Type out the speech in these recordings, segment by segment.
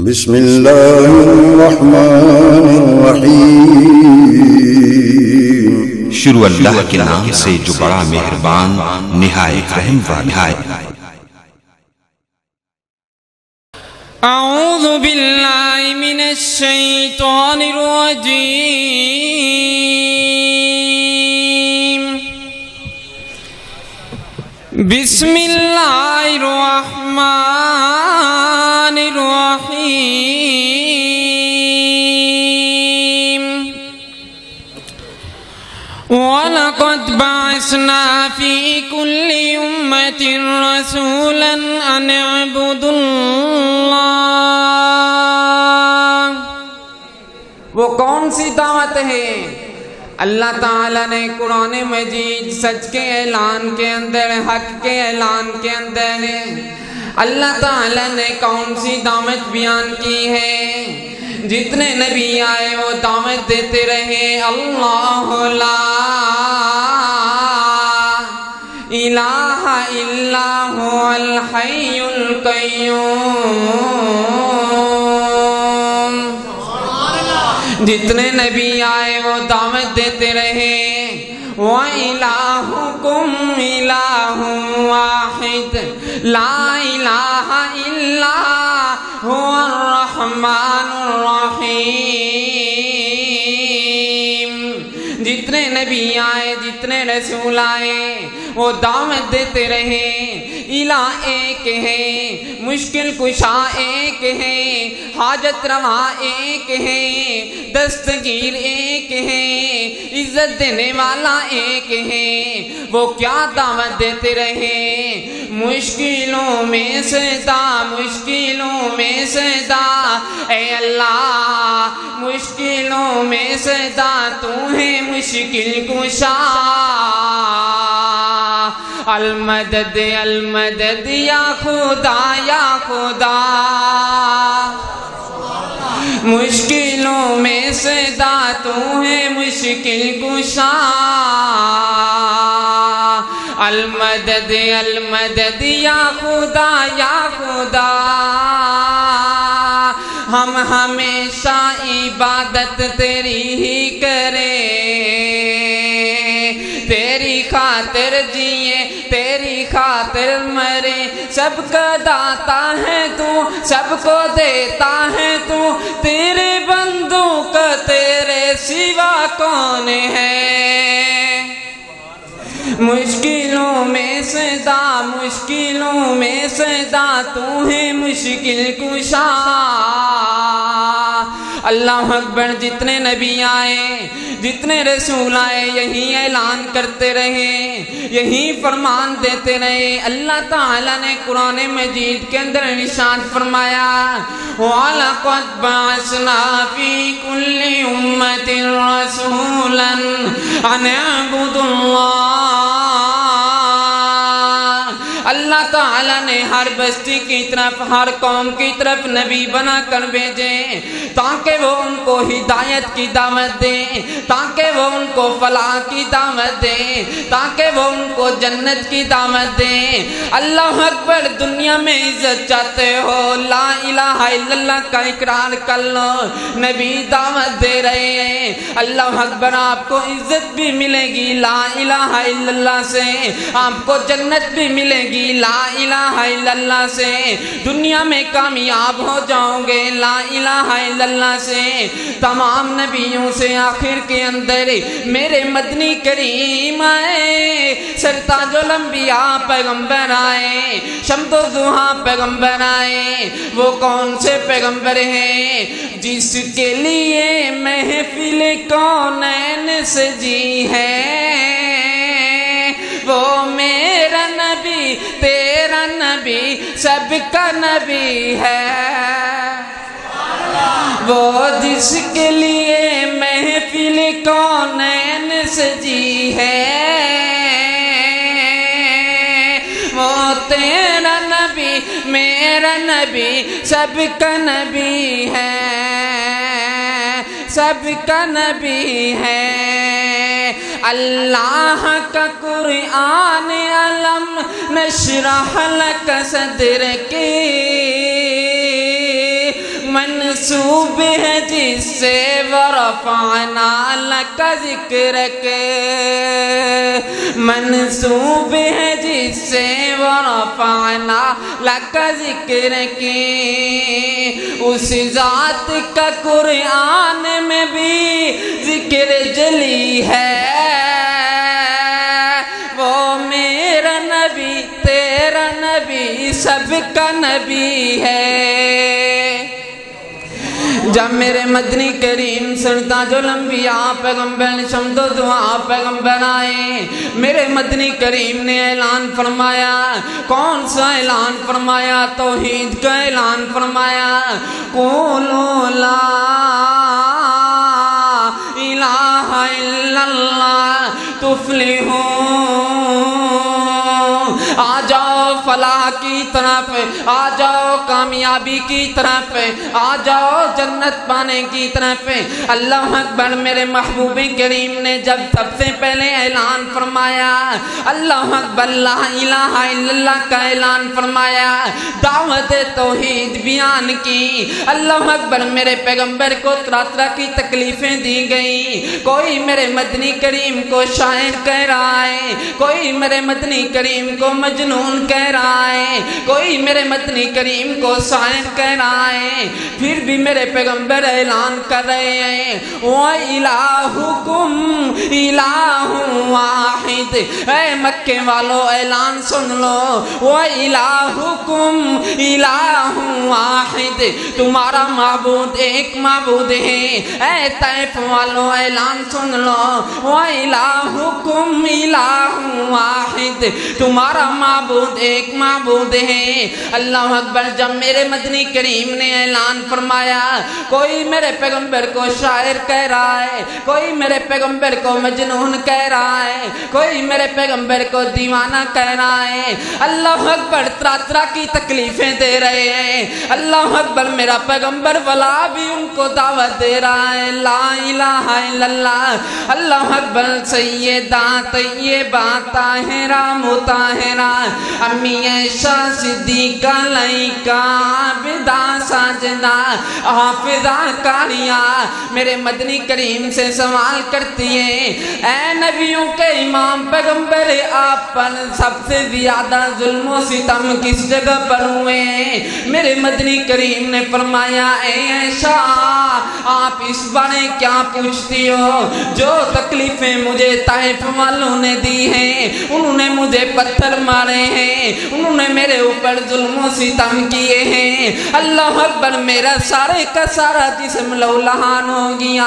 بسم اللہ الرحمن الرحیم۔ شروع اللہ کے نام سے جو بڑا مہربان نہایت رحم والا ہے۔ اعوذ باللہ من الشیطان الرجیم۔ بسم اللہ الرحمن الرحیم۔ وَلَقَدْ بَعَثْنَا فِي كُلِّ أُمَّةٍ رَسُولًا أَنِ اعْبُدُوا اللَّهَ۔ وہ کون سی دعوت ہے؟ اللہ تعالیٰ نے قرآن مجید سچ کے اعلان کے اندر، حق کے اعلان کے اندر اللہ تعالیٰ نے کون سی دعوت بیان کی ہے؟ جتنے نبی آئے وہ دعوت دیتے رہے اللہ لا الہ الا هو الحی القیوم۔ جتنے نبی آئے وہ دعوت دیتے رہے وَإِلَٰهُكُمْ إِلَٰهٌ وَاحِدٌ لَا إِلَٰهَ إِلَّا هُوَ الرَّحْمَٰنُ الرَّحِيمُ۔ جتنے نبی آئے، جتنے رسول آئے وہ دعوت دیتے رہے الہ ایک ہے، مشکل کشا ایک ہے، حاجت روا ایک ہے، دستگیر ایک ہے، عزت دینے والا ایک ہے۔ وہ کیا دعوت دیتے رہے؟ مشکلوں میں صدا، مشکلوں میں صدا، اے اللہ مشکلوں میں صدا، تو ہے مشکل کشا۔ المدد المدد یا خدا یا خدا، مشکلوں میں صدا، تو ہے مشکل کشا۔ المدد المدد یا خدا یا خدا، ہم ہمیشہ عبادت تیری ہی کریں، تیری خاطر جیے، تیری خاطر مرے، سب کا داتا ہے تو، سب کو دیتا ہے تو، تیرے بندوں کا تیرے سوا کون ہے؟ مشکلوں میں صدا، مشکلوں میں صدا، تو ہے مشکل کشا۔ اللہ اکبر۔ جتنے نبی آئے، جتنے رسول آئے یہی اعلان کرتے رہے، یہی فرمان دیتے رہے۔ اللہ تعالیٰ نے قرآن مجید کے اندر ارشاد فرمایا وَلَقَدْ بَعَثْنَا فِي كُلِّ أُمَّةٍ رَسُولًا أَنِ اعْبُدُوا اللَّهَ۔ اللہ تعالیٰ نے ہر بستی کی طرف، ہر قوم کی طرف نبی بنا کر بھیجے تاکہ وہ ان کو ہدایت کی دعوت دیں، تاکہ وہ ان کو فلاح کی دعوت دیں، تاکہ وہ ان کو جنت کی دعوت دیں۔ اللہ اکبر۔ دنیا میں عزت چاہتے ہو، لا الہ الا اللہ کا اقرار کر لو، نبی دعوت دے رہے ہیں۔ اللہ اکبر۔ آپ کو عزت بھی ملے گی لا الہ الا اللہ سے، آپ کو جنت بھی ملے گی لا الہ الا اللہ سے، دنیا میں کامیاب ہو جاؤ گے لا الہ الا اللہ سے۔ تمام نبیوں سے آخر کے اندر میرے مدنی کریم آئے، سرتاج الانبیاء پیغمبر آئے، شمس و ضحیٰ پیغمبر آئے۔ وہ کون سے پیغمبر ہیں؟ جس کے لیے محفل کونین سجی ہے، وہ میرا نبی، تیرا نبی، سب کا نبی ہے۔ وہ جس کے لیے محفل کونین سجی ہے، وہ تیرا نبی، میرا نبی، سب کا نبی ہے، سب کا نبی ہے۔ اللہ کا قرآن علم نشرح لک صدرک، منسوب ہے جس سے ورفعنا لک ذکرک منسوب ہے جس سے ورفعنا لک ذکرک اس ذات کا قرآن میں بھی ذکر جلی ہے وہ میرا نبی تیرا نبی سب کا نبی ہے جب میرے مدنی کریم سنتا جو الانبیاء پیغمبر شمد و دعا پیغمبر آئے میرے مدنی کریم نے اعلان فرمایا کون سا اعلان فرمایا توحید کا اعلان فرمایا قولوا لا الہ الا اللہ تفلحون آ جاؤ فلاح کی طرف آ جاؤ کامیابی کی طرف آ جاؤ جنت پانے کی طرف اللہ اکبر میرے محبوب کریم نے جب سب سے پہلے اعلان فرمایا اللہ اکبر لا الہ الا اللہ کا اعلان فرمایا دعوت توحید بیان کی اللہ اکبر میرے پیغمبر کو طرح طرح کی تکلیفیں دی گئی کوئی میرے مدنی کریم کو شاعر کہہ رہا ہے کوئی میرے مدنی کریم کو مجنون کہہ رہا ہے کوئی میرے مدنی کریم کو شاعر کہہ رہا ہے پھر بھی میرے پیغمبر اعلان کر رہے ہیں وَإِلَٰهُكُمْ إِلَٰهٌ وَاحِدٌ اے مکے والو اعلان سن لو وَإِلَٰهُكُمْ إِلَٰهٌ وَاحِدٌ تمہارا معبود ایک معبود ہے اے طائف والو اعلان سن لو وَإِلَٰهُكُمْ إِلَٰهٌ وَاحِدٌ تمہارا معبود ایک معبود ہے اللہ اکبر جب میرے مدنی کریم نے اعلان فرمایا کوئی میرے پیغمبر کو شاعر کہہ رہا ہے کوئی میرے پیغمبر کو مجنون کہہ رہا ہے کوئی میرے پیغمبر کو دیوانہ کہہ رہا ہے اللہ اکبر طرح طرح کی تکلیفیں دے رہے ہیں اللہ اکبر میرا پیغمبر والا بھی ان کو دعوت دے رہا ہے لا الہ الا اللہ اللہ اکبر سیدہ طیبہ طاہرہ مطہرہ امی عائشہ صدیقہ لائقہ عابدہ ساجدہ حافظہ کاریہ میرے مدنی کریم سے سوال کرتی ہے اے نبیوں کے امام پیغمبر آپ پر سب سے زیادہ ظلم و ستم کس جگہ پر ہوئے ہیں میرے مدنی کریم نے فرمایا اے عائشہ آپ اس بارے کیا پوچھتی ہو جو تکلیفیں مجھے طائف والوں نے دی ہیں انہوں نے مجھے پتھر مارے ہیں انہوں نے میرے اوپر ظلم و ستم کیے ہیں اللہ اکبر میرا سارے کا سارا جسم لہولہان ہو گیا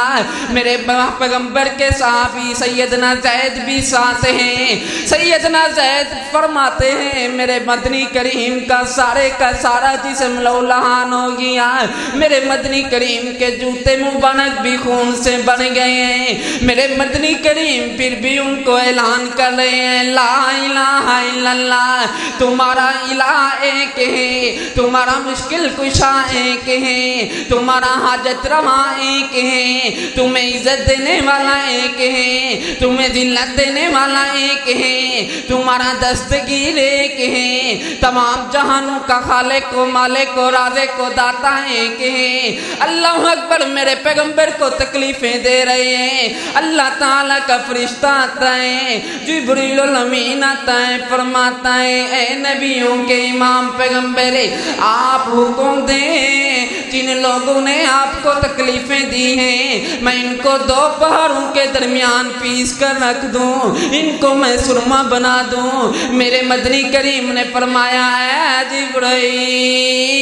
میرے پیغمبر کے صحابی سیدنا زید بھی ساتھ ہیں سیدنا زید فرماتے ہیں میرے مدنی کریم کا سارا جسم لہولہان ہو گیا میرے مدنی کریم کے جوتے مبارک بھی خون سے بن گئے ہیں میرے مدنی کریم پھر بھی ان کو اعلان کر رہے ہیں لا الہ الا اللہ تمہارا الہ ایک ہے تمہارا مشکل کشا ایک ہے تمہارا حاجت روا ایک ہے تمہیں عزت دینے والا ایک ہے تمہیں ذلت دینے والا ایک ہے تمہارا دستگیر ایک ہے تمام جہانوں کا خالق و مالک و رازق و داتا ایک ہے اللہ اکبر میرے پیغمبر کو تکلیفیں دے رہے ہیں اللہ تعالیٰ کا فرشتہ آتا ہے جبریل الامین آتا ہے فرماتا ہے اے نبیوں کے امام پیغمبر آپ حکم دیں جن لوگوں نے آپ کو تکلیفیں دی ہیں میں ان کو دو پہاڑوں کے درمیان پیس کر رکھ دوں ان کو میں سرما بنا دوں میرے مدنی کریم نے فرمایا اے جبرائیل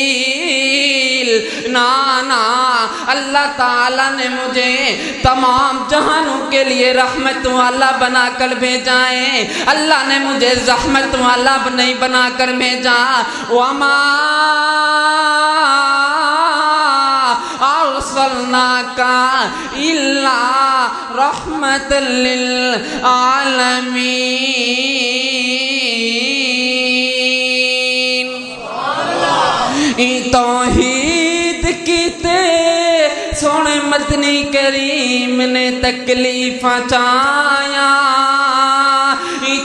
نا اللہ تعالیٰ نے مجھے تمام جہانوں کے لیے رحمت والا بنا کر بھیجا ہے اللہ نے مجھے زحمت والا نہیں بنا کر بھیجا وما ارسلناک الا رحمت للعالمین توحید کی تے سونے مدنی کریم نے تکلیف چایا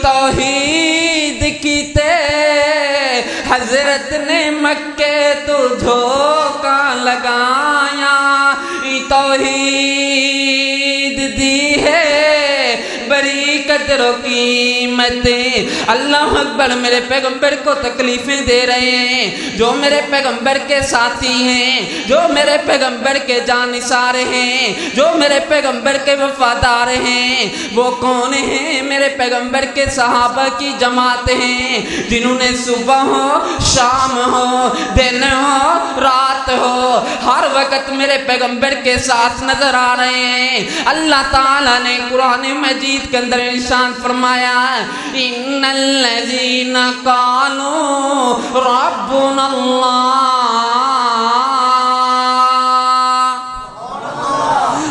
توحید کی تے حضرت نے مکے تو دھوکا لگایا توحید دی ہے بڑی قدر و قیمت اللہ اکبر میرے پیغمبر کو تکلیفیں دے رہے ہیں جو میرے پیغمبر کے ساتھی ہیں جو میرے پیغمبر کے جانثار ہیں جو میرے پیغمبر کے وفادار ہیں وہ کون ہیں میرے پیغمبر کے صحابہ کی جماعت ہیں جنہوں نے صبح ہو شام ہو دن ہو رات ہو ہر وقت میرے پیغمبر کے ساتھ نظر آ رہے ہیں اللہ تعالیٰ نے قرآن مجید کے اندر ارشاد فرمایا ان الذین قالوا ربنا اللہ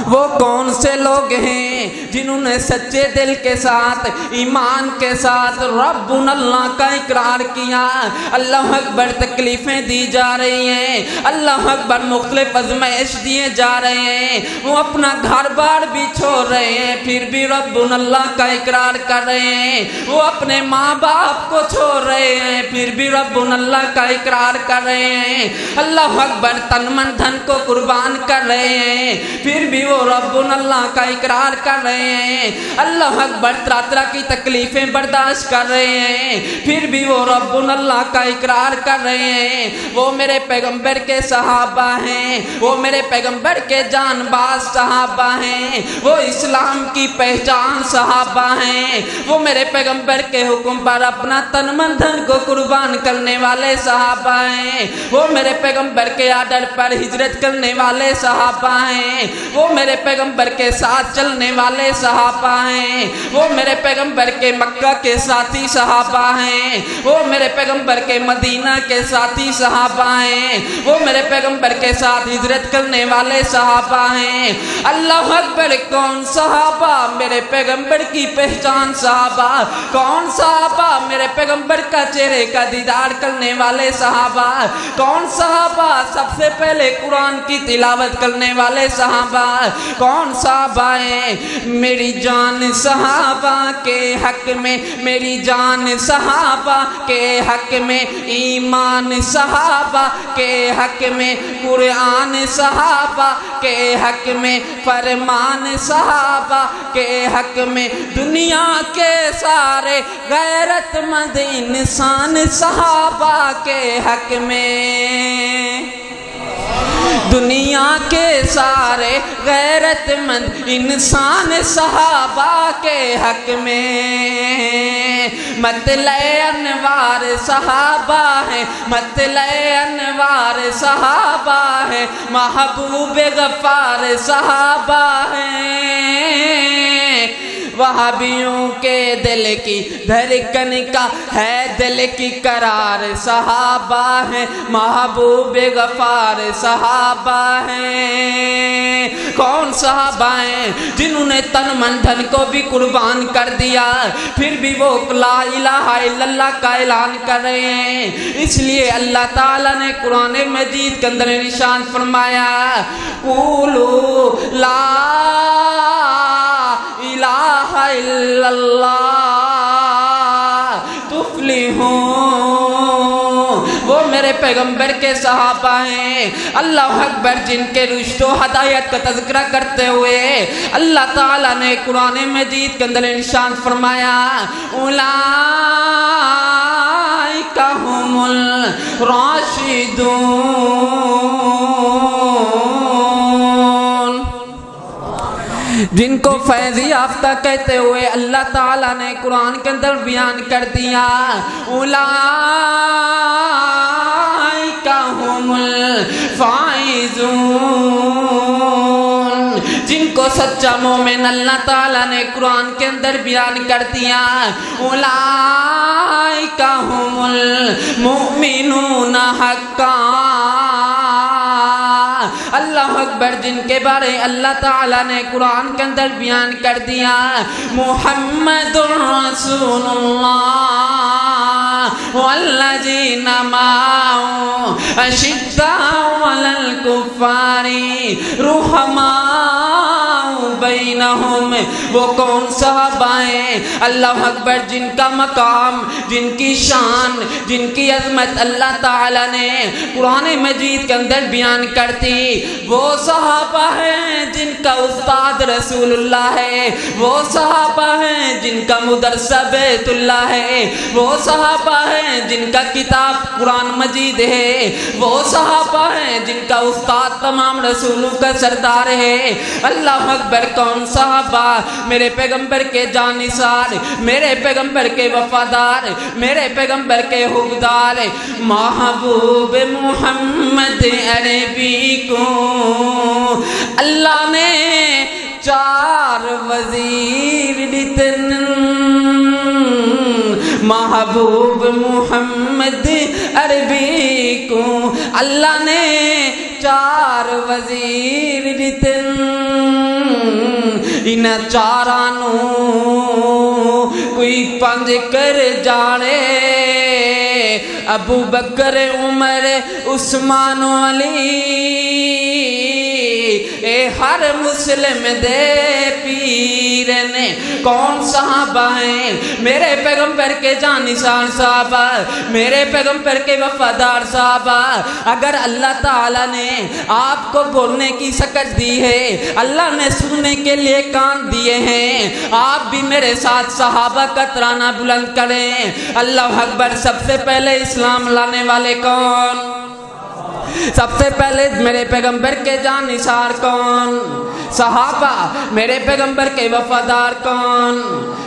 وہ کون سے لوگ ہیں جنہوں نے سچے دل کے ساتھ ایمان کے ساتھ ربنا اللہ کا اقرار کیا اللہ اکبر تکلیفیں دی جا رہی ہیں اللہ اکبر مختلف آزمائش دیے جا رہے ہیں وہ اپنا گھر بار بھی چھوڑ رہے ہیں پھر بھی ربنا اللہ کا اقرار کر رہے ہیں وہ اپنے ماں باپ کو چھوڑ رہے ہیں پھر بھی ربنا اللہ کا اقرار کر رہے ہیں اللہ اکبر تن من دھن کو قربان کر رہے ہیں پھر بھی وہ ربنا اللہ کا اقرار کر رہے ہیں اللہ اکبر طرح طرح کی تکلیفیں برداشت کر رہے ہیں پھر بھی وہ ربنا اللہ کا اقرار کر رہے ہیں وہ میرے پیغمبر کے صحابہ ہیں وہ میرے پیغمبر کے جان باز صحابہ ہیں وہ اسلام کی پہچان صحابہ ہیں وہ میرے پیغمبر کے حکم پر اپنا تن من دھن کو قربان کرنے والے صحابہ ہیں وہ میرے پیغمبر کے آرڈر پر ہجرت کرنے والے صحابہ ہیں وہ میرے پیغمبر کے ساتھ چلنے والے صحابہ ہیں وہ میرے پیغمبر کے مکہ کے ساتھی صحابہ ہیں وہ میرے پیغمبر کے مدینہ کے ساتھی صحابہ ہیں وہ میرے پیغمبر کے ساتھ ہجرت کرنے والے صحابہ ہیں اللہ اکبر کون صحابہ میرے پیغمبر کی پہچان صحابہ کون صحابہ میرے پیغمبر کا چہرے کا دیدار کرنے والے صحابہ کون صحابہ سب سے پہلے قرآن کی تلاوت کرنے والے صحابہ کون صحابہ ہیں میری جان صحابہ کے حق میں میری جان صحابہ کے حق میں ایمان صحابہ کے حق میں قرآن صحابہ کے حق میں فرمان صحابہ کے حق میں دنیا کے سارے غیرت مند انسان صحابہ کے حق میں دنیا کے سارے غیرت مند انسان صحابہ کے حق میں مطلع انوار صحابہ ہیں مطلع انوار صحابہ ہیں محبوب غفار صحابہ ہیں وہابیوں کے دل کی دھڑکن کا ہے دل کی قرار صحابہ ہیں محبوب غفار صحابہ ہیں کون صحابہ ہیں جنہوں نے تن من دھن کو بھی قربان کر دیا پھر بھی وہ لا الہ الا اللہ کا اعلان کر رہے ہیں اس لیے اللہ تعالیٰ نے قرآن مجید کے اندر ارشاد فرمایا قولوا لا الہ الا اللہ تفلحون وہ میرے پیغمبر کے صحابہ ہیں اللہ اکبر جن کے رشد و ہدایت کا تذکرہ کرتے ہوئے اللہ تعالیٰ نے قرآن مجید کے اندر ارشاد فرمایا اولئک هم الراشدون جن کو فیض یافتہ کہتے ہوئے اللہ تعالیٰ نے قرآن کے اندر بیان کر دیا اولئک هم الفائزون جن کو سچا مومن اللہ تعالیٰ نے قرآن کے اندر بیان کر دیا اولئک هم المؤمنون حقا اللہ اکبر جن کے بارے اللہ تعالیٰ نے قرآن کے اندر بیان کر دیا محمد رسول اللہ والذین معه اشداء علی الکفار رحماء بینہم، وہ کون صحابہ ہیں اللہ اکبر جن کا مقام، جن کی شان، جن کی عظمت اللہ تعالیٰ نے قرآن مجید کے اندر بیان کرتی؟ وہ صحابہ ہیں جن کا استاد رسول اللہ ہے، وہ صحابہ ہیں جن کا مدرسہ بیت اللہ ہے، وہ صحابہ ہیں جن کا کتاب قرآن مجید ہے، وہ صحابہ ہیں جن کا استاد تمام رسولوں کا سردار ہے۔ اللہ اکبر، کون صحابہ؟ میرے پیغمبر کے جانثار، میرے پیغمبر کے وفادار، میرے پیغمبر کے حقدار، محبوب محمد عربی کو اللہ نے 4 وزیر دیتن، محبوب محمد عربی کو اللہ نے 4 وزیر دیتن، ان 4 کوئی 5 کر جانے، ابو بکر، عمر، عثمان و علی، اے ہر مسلم دے پیر نے۔ کون صحابہ ہیں؟ میرے پیغمبر کے جانثار صحابہ، میرے پیغمبر کے وفادار صحابہ۔ اگر اللہ تعالیٰ نے آپ کو بولنے کی سکت دی ہے، اللہ نے سننے کے لیے کان دیے ہیں، آپ بھی میرے ساتھ صحابہ کا ترانہ بلند کریں۔ اللہ اکبر۔ سب سے پہلے اسلام لانے والے کون؟ سب سے پہلے میرے پیغمبر کے جانثار کون؟ صحابہ۔ میرے پیغمبر کے وفادار کون؟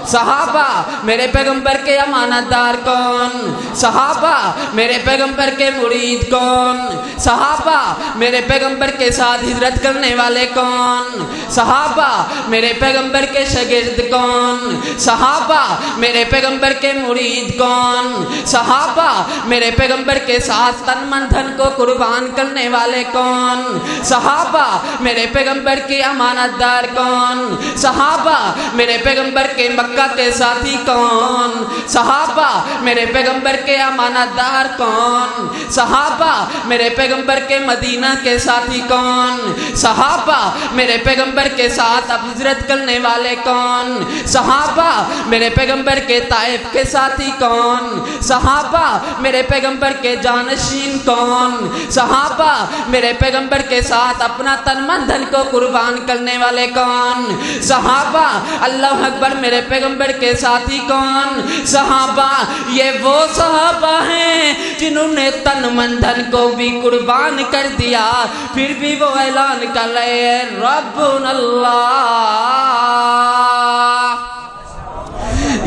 صحابہ۔ میرے پیغمبر کے امانت دار کون؟ صحابہ۔ میرے پیغمبر کے مرید کون؟ صحابہ۔ میرے پیغمبر کے ساتھ ہجرت کرنے والے کون؟ صحابہ۔ میرے پیغمبر کے شاگرد کون؟ صحابہ۔ میرے پیغمبر کے مرید کون؟ صحابہ۔ میرے پیغمبر کے ساتھ تن من دھن کو قربان کرنے والے کون؟ صحابہ۔ میرے پیغمبر کی امانت دار کون؟ صحابہ۔ میرے پیغمبر کے مکہ کے ساتھی کون؟ صحابہ۔ میرے پیغمبر کے امانت دار کون؟ صحابہ۔ میرے پیغمبر کے مدینہ کے ساتھی کون؟ صحابہ۔ میرے پیغمبر کے ساتھ اب ہجرت کرنے والے کون؟ صحابہ۔ میرے پیغمبر کے طائف کے ساتھی کون؟ صحابہ۔ میرے پیغمبر کے جانشین کون؟ صحابہ۔ میرے پیغمبر کے ساتھ اپنا تن من دھن کو قربان کرنے والے کون؟ صحابہ۔ اللہ اکبر۔ میرے پیغمبر کے ساتھی کون؟ صحابہ۔ یہ وہ صحابہ ہیں جنہوں نے تن من دھن کو بھی قربان کر دیا، پھر بھی وہ اعلان کر رہے ہیں ربنا اللہ۔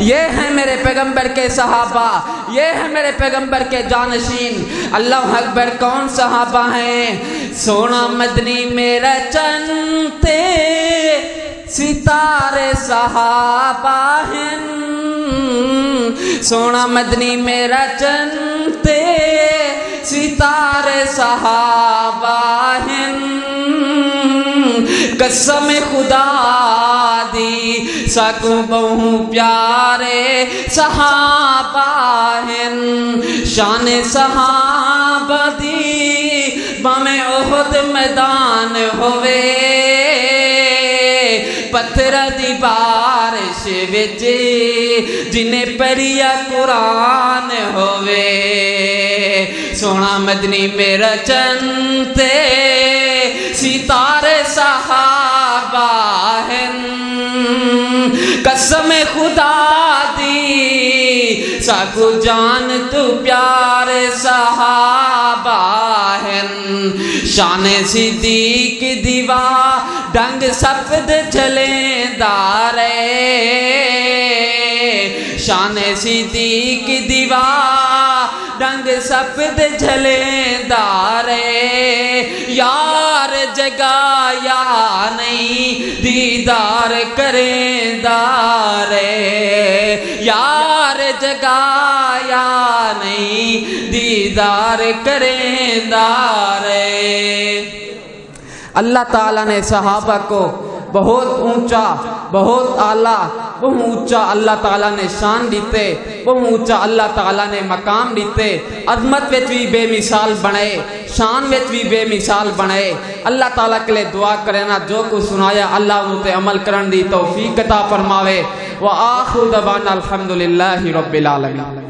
یہ ہیں میرے پیغمبر کے صحابہ، یہ ہیں میرے پیغمبر کے جانشین۔ اللہ اکبر۔ کون صحابہ ہیں؟ سونا مدنی میرا چنتے ستارے صحابہ ہیں، سونا مدنی میرا چنتے ستارے صحابہ ہیں، قسم خدا دی سکو بہو پیارے صحابہ ہیں، شان صحابہ دی بامے احد میدان ہوئے، پتھر دی بارش وچ جنہیں پڑھیا قرآن ہوئے، سونا مدنی میرا چنتے ستارے صحابہ ہیں، قسم خدا دی ساکو جان تو پیارے صحابہ ہیں، شان صدیق دیوا ڈنگ سفد چلیں دارے، شان صدیق دیوا ڈنگ سفد جھلیں دارے، یار جگہ یا نہیں دیدار کریں دارے، یار جگہ یا نہیں دیدار کریں دارے۔ اللہ تعالیٰ نے صحابہ کو بہت اونچا، بہت اعلیٰ، بہت اونچا اللہ تعالیٰ نے شان دیتے، بہت اونچا اللہ تعالیٰ نے مقام دیتے، عظمت وچ بھی بے مثال بنے، شان وچ بھی بے مثال بنے۔ اللہ تعالیٰ کے لئے دعا کرنا جو کچھ سنایا اللہ انہوں تے عمل کرن دی توفیق عطا فرماوے۔ وآخر دعوانا الحمدللہ رب العالمین۔